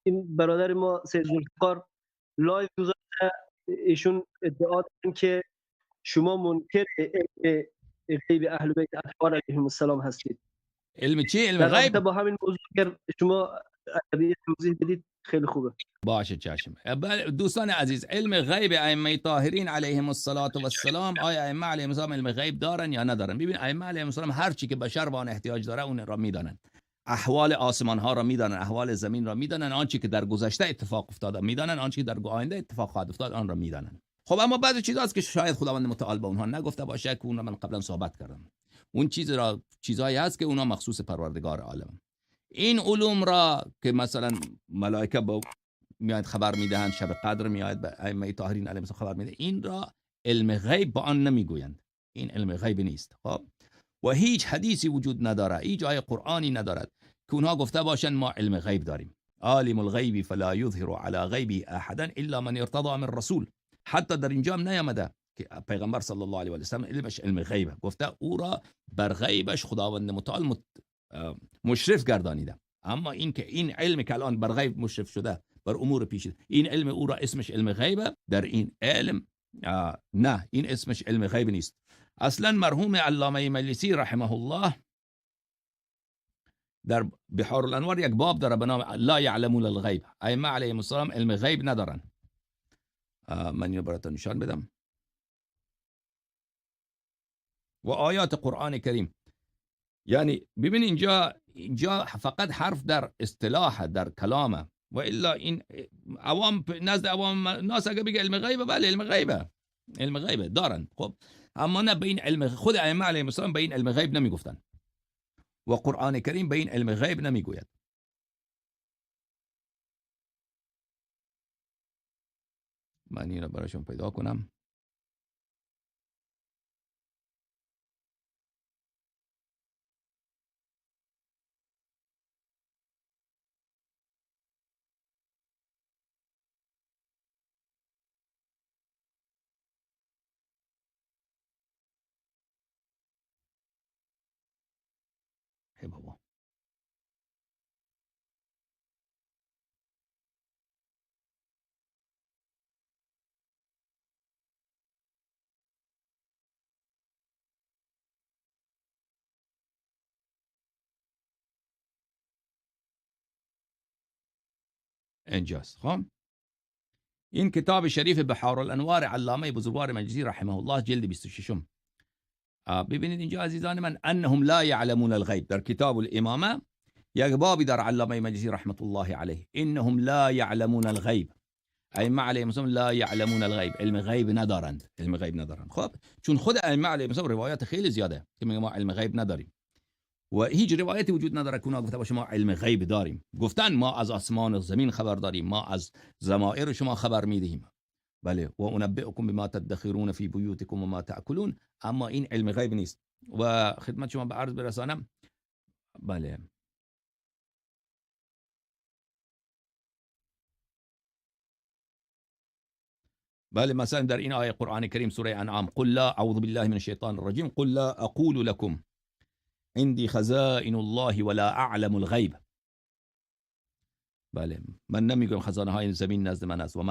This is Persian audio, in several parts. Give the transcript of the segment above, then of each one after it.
این برادر ما سید ذوالفقار لایو گذاشته، ایشون ادعا دارن که شما منکر علم غیب اهل بیت اطهار علیهم السلام هستید. علم چی؟ علم در رابطه غیب؟ با همین موضوع اگر شما ادبی توضیح بدید خیلی خوبه. باشه چشم. دوستان عزیز، علم غیب ائمه طاهرین علیهم السلام، آیا ائمه علیهم السلام علم غیب دارن یا ندارن؟ ببین ائمه علیهم السلام هر چی که بشر به آن احتیاج داره اون را میدانند. احوال آسمان ها را میدانن، احوال زمین را میدانن، آنچه که در گذشته اتفاق افتاده میدانن، آنچه که در آینده اتفاق خواهد افتاد آن را میدانن. خب اما بعضی چیزاست که شاید خداوند متعال به اونها نگفته باشه که اون را من قبلا صحبت کردم. اون چیزایی هست که اونها مخصوص پروردگار عالم. این علوم را که مثلا ملائکه با میاد خبر میدهند، شب قدر میاد به ائمه طاهرین علیهم السلام خبر میده، این را علم غیب با آن نمیگویند. این علم غیب نیست. خب و هیچ حدیثی وجود نداره، هیچ آیه قرآنی ندارد که اونها گفته باشن ما علم غیب داریم. عالم الغیب فلا یظهر علی غیبه احدا الا من ارتضى من رسول. حتی در اینجا هم نیامده که پیغمبر صلی الله علیه و سلم علمش علم غیبه، گفته او را بر غیبش خداوند متعال مشرف گردانیده. اما این که این علم که الان بر غیب مشرف شده، بر امور پیچیده، این علم او را اسمش علم غیبه، در این علم نه، این اسمش علم غیب نیست. اصلا مرحوم علامه مجلسی رحمه الله در بحار الانوار یک باب داره به نام لا یعلمون الغیب. ائمه علیهم السلام علم غیب ندارن. من اینو براتون نشان بدم. و آیات قرآن کریم، یعنی ببین اینجا فقط حرف در اصطلاح، در کلامه، و الا این عوام نزد عوام ناس اگه بگه علم غیبه، بله علم غیبه دارن. خب اما نه به این علم، خود ائمه علیهم السلام به این علم غیب نمیگفتن و قرآن کریم به این علم غیب نمیگوید. من اینو براشون پیدا کنم. ای بابا، اینجاست. خب این کتاب شریف بحار الانوار علامه بزرگوار مجلسی رحمه الله جلد 26. ببینید اینجا عزیزان من، انهم لا يعلمون الغیب، در کتاب الامامه یک بابی در علامه مجلسی رحمت الله علیه، انهم لا يعلمون الغیب، ائمه علیهم السلام لا يعلمون الغیب، علم غیب ندارند، علم غیب ندارند. خب چون خود ائمه علیهم السلام روایات خیلی زیاده که میگه ما علم غیب نداریم و هیچ روایتی وجود نداره که اونا گفته باشه ما علم غیب داریم. گفتن ما از آسمان و زمین خبر داریم، ما از ضمائر شما خبر میدهیم، بله، و انبئکم بما تدخرون فی بیوتکم و ما تاکلون، اما این علم غیب نیست. و خدمت شما به عرض برسانم، بله، مثلا در این آیه قرآن کریم سوره انعام، قل لا اعوذ بالله من الشیطان الرجیم، قل لا اقول لكم عندي خزائن الله ولا اعلم الغیب. بله، من نمیگم خزانه های زمین نزد من است و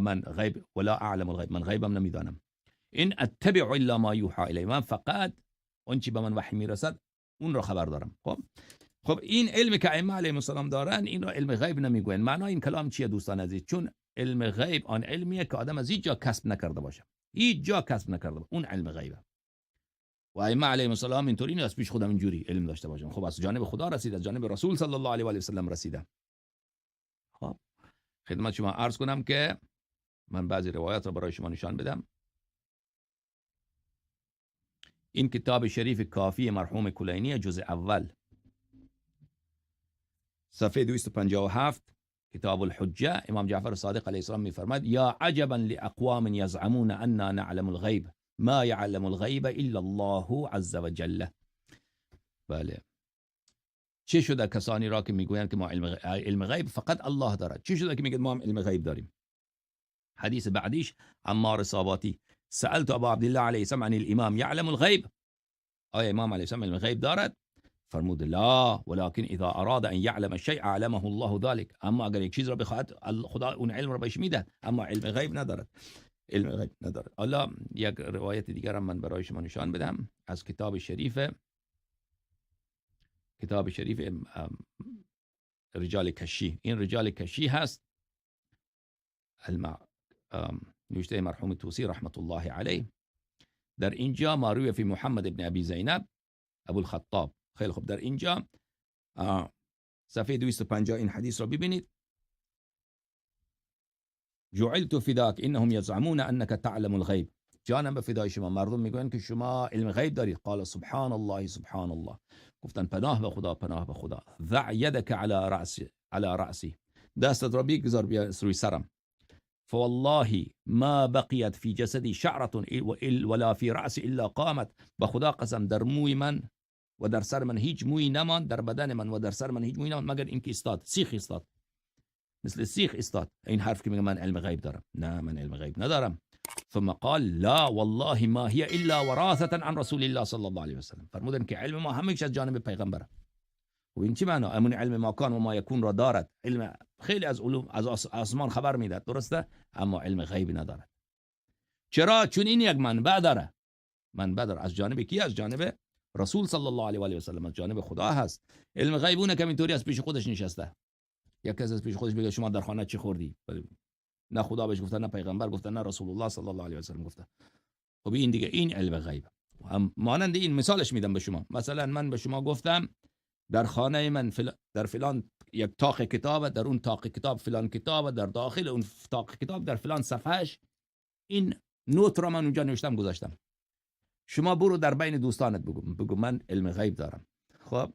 من غیب، ولا اعلم الغیب، من غیبم نمیدانم. این اتبع الا ما یوحى الی، من فقط اون چی به من وحی میرسد اون رو خبر دارم. خب این علمی که ائمه علیهم السلام دارن این رو علم غیب نمیگوین. معنای این کلام چیه دوستان عزیز؟ چون علم غیب آن علمیه که آدم از هیچ جا کسب نکرده باشه، هیچ جا کسب نکرده، اون علم غیبه. و ائمه علیهم السلام اینطوری نیست پیش خودم اینجوری علم داشته باشم. خب از جانب خدا رسید، از جانب رسول صلی الله علیه و سلم رسیده. خب خدمت شما عرض کنم که من بعضی روایات را برای شما نشان بدم. این کتاب شریف کافی مرحوم کلینی جزء اول صفحه 257 کتاب الحجه، امام جعفر صادق علیه السلام میفرماید یا عجبا لاقوام یزعمون اننا نعلم الغیب ما يعلم الغیب الا الله عز وجل. بله، چه شده کسانی را که میگویند که ما علم غیب فقط الله دارد؟ چه شده که میگن ما هم علم غیب داریم؟ حدیث بعدیش عمار صاباتی، سألت ابا عبدالله علیه السلام عن الامام یعلم الغیب، آیا امام علیه السلام علم غیب دارد؟ فرمود لا ولكن اذا اراد ان يعلم الشيء علمه الله ذلك. اما اگر یک چیز را بخواهد خدا اون علم را بهش میده، اما علم غیب ندارد. علم غیب ندارد. حالا یک روایت دیگر هم من برای شما نشان بدم از کتاب شریف رجال کشی. این رجال کشی هست نوشته مرحوم توسی رحمت الله علیه. در اینجا ما روی فی محمد ابن ابی زینب ابو الخطاب. خیلی خوب، در اینجا صفحه 250 این حدیث را ببینید. جعلت فداک انهم یزعمون انک تعلم الغیب. جانم به فدای شما، مردم میگویند که شما علم غیب دارید. قال سبحان الله سبحان الله. گفتن پناه به خدا، پناه به خدا. ضع یدک علی رأسی. دستت را بگذار روی سرم. فوالله ما بقیت فی جسدی شعرة ولا فی رأسی الا قامت. به خدا قسم در موی من و در سر من هیچ موی نماند، در بدن من و در سر من هیچ موی نماند مگر اینکه استاد، سیخ استاد، مثل سیخ استاد. این حرف که میگه من علم غیب دارم، نه من علم غیب ندارم. ثم قال لا والله ما هي الا وراثة عن رسول الله صلی الله علیه و سلم. فرمودن که علم ما همیشه از جانب پیغمبره. و این چی معنی؟ امون علم ما کان و ما یکون را دارد. علم خیلی از علوم از آسمان خبر میداد، درسته، اما علم غیب ندارد. چرا؟ چون این یک منبع داره. منبع داره از جانب کی؟ از جانب رسول صلی الله علیه و آله و سلم، از جانب خدا هست. علم غیبونه که اینطوری از پیش خودش نشسته. یک کس از پیش خودش بگه شما در خانه چی خوردی؟ نه خدا بهش گفته، نه پیغمبر گفته، نه رسول الله صلی الله علیه و سلم گفته. خب این دیگه این علم غیب. مانند این مثالش میدم به شما. مثلا من به شما گفتم در خانه من در فلان یک تاق کتاب، در اون تاق کتاب فلان کتاب، در داخل اون تاق کتاب در فلان صفحهش این نوت را من اونجا نوشتم گذاشتم. شما برو در بین دوستانت بگو من علم غیب دارم. خب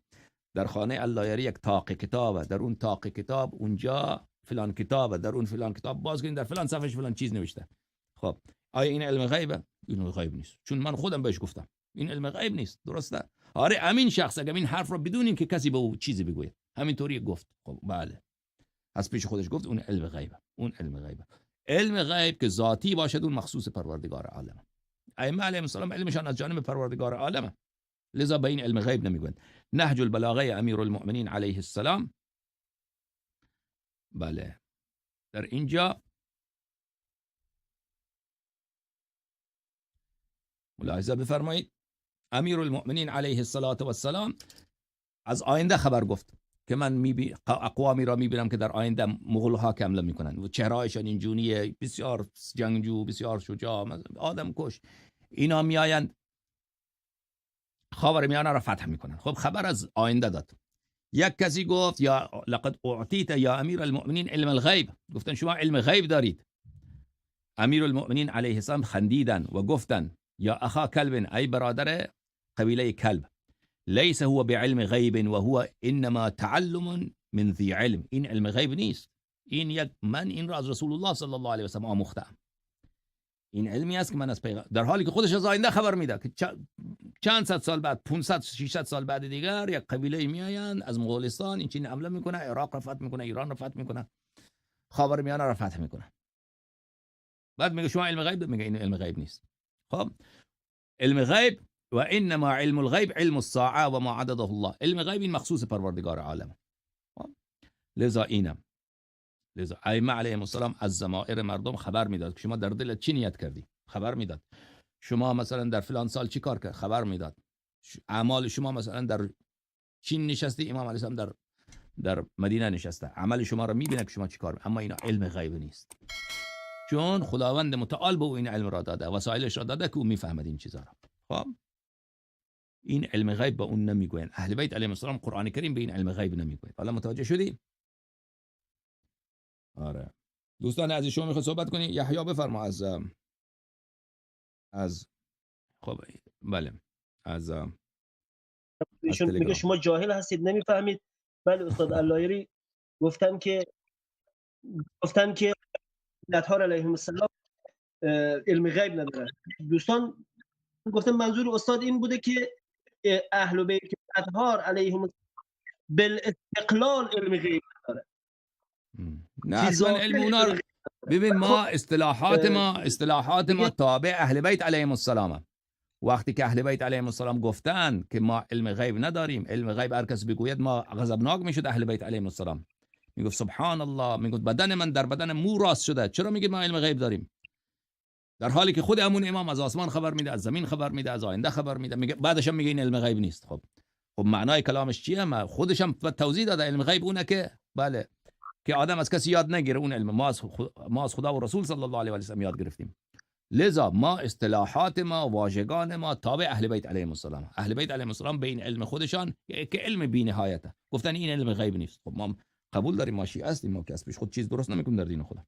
در خانه اللایری یک تاق کتاب، در اون تاق کتاب اونجا فلان کتاب، در اون فلان کتاب باز کنید در فلان صفحهش فلان چیز نوشته. خب آیا این علم غیبه؟ این غیب نیست، چون من خودم بهش گفتم این علم غیب نیست، درسته؟ آره امین شخص اگه این حرف رو بدون این که کسی به او چیزی بگوید همینطوری گفت، خب بله از پیش خودش گفت، اون علم غیبه. اون علم غیبه. علم غیب که ذاتی باشد اون مخصوص پروردگار عالم. ائمه علیهم السلام علمشان از جانب پروردگار عالم، لذا به این علم غیب نمیگویند. نهج البلاغه امیرالمؤمنین علیه السلام، بله در اینجا ملاحظه بفرمایید. امیرالمؤمنین علیه السلام از آینده خبر گفت که من اقوامی را میبینم که در آینده مغول ها حمله میکنن و چهرهایشان اینجوریه، بسیار جنگجو، بسیار شجاع، آدم کش. اینا میآیند خاورمیانه را فتح میکنن. خب خبر از آینده داد. یک کسی گفت یا لقد اعطیت یا امیر المؤمنین علم الغیب. گفتن شما علم غیب دارید. امیر المؤمنین علیه السلام خندیدن و گفتن یا اخا کلب، ای برادر قبیله کلب، لیس هو بعلم غیب و هو انما تعلم من ذی علم. این علم غیب نیست، من این را از رسول الله صلی الله علیه و سلم آموختم. این علمی است که من از پیغمبر، در حالی که خودش از آینده خبر میده که چند صد سال بعد، 500 600 سال بعد دیگر یک قبیله میآیند از مغولستان این چین حمله میکنه، عراق را فتح میکنه، ایران را فتح میکنه، خاورمیانه را فتح میکنه. بعد میگه شما علم غیب، میگه این علم غیب نیست. خب علم غیب و انما علم الغیب علم الساعه و ما عدده الله. علم غیب این مخصوص پروردگار عالم. لذا ائمه علیهم السلام از ضمائر مردم خبر میداد که شما در دلت چی نیت کردی، خبر میداد. شما مثلا در فلان سال چی کار کرد، خبر میداد. اعمال شما مثلا در چین نشستی، امام علیه السلام در مدینه نشسته، عمل شما رو میبینه که شما چی کار. اما اینا علم غیب نیست، چون خداوند متعال به این علم را داده، وسایلش را داده که او میفهمد این چیزا را. خب این علم غیب به اون نمیگوین. اهل بیت علیهم السلام قرآن کریم به این علم غیب نمیگوین. حالا متوجه شدی؟ آره دوستان عزیز، شما میخواید صحبت کنی؟ یحیی بفرما از خب بله از ایشون میگه شما جاهل هستید نمیفهمید. بله استاد اللایری گفتن که اطهار علیهم السلام علم غیب ندارن. دوستان گفتن منظور استاد این بوده که اهل بیت اطهار علیهم السلام بالاستقلال علم غیب نداره. نه اصلا علم اونا ببین، ما اصطلاحات ما تابع اهل بیت علیهم السلام. وقتی که اهل بیت علیهم السلام گفتن که ما علم غیب نداریم، علم غیب هر کس بگوید، ما غضبناک میشد اهل بیت علیهم السلام. میگفت سبحان الله، میگفت بدن من در بدن مو راست شده، چرا میگید ما علم غیب داریم؟ در حالی که خود همون امام از آسمان خبر میده، از زمین خبر میده، از آینده خبر میده، میگه بعدش هم میگه این علم غیب نیست. خب معنای کلامش چیه؟ ما خودش هم توضیح داده علم غیب اونه که بله، که آدم از کسی یاد نگیره، اون علم ما از خدا و رسول صلی الله علیه و سلم یاد گرفتیم. لذا ما اصطلاحات ما، واژگان ما تابع اهل بیت علیهم السلام. اهل بیت علیهم السلام به این علم خودشان که علم بی نهایته گفتن این علم غیب نیست. خب ما قبول داریم، ما شیعه هستیم، ما کسبش خود چیز درست نمیکنیم در دین خدا.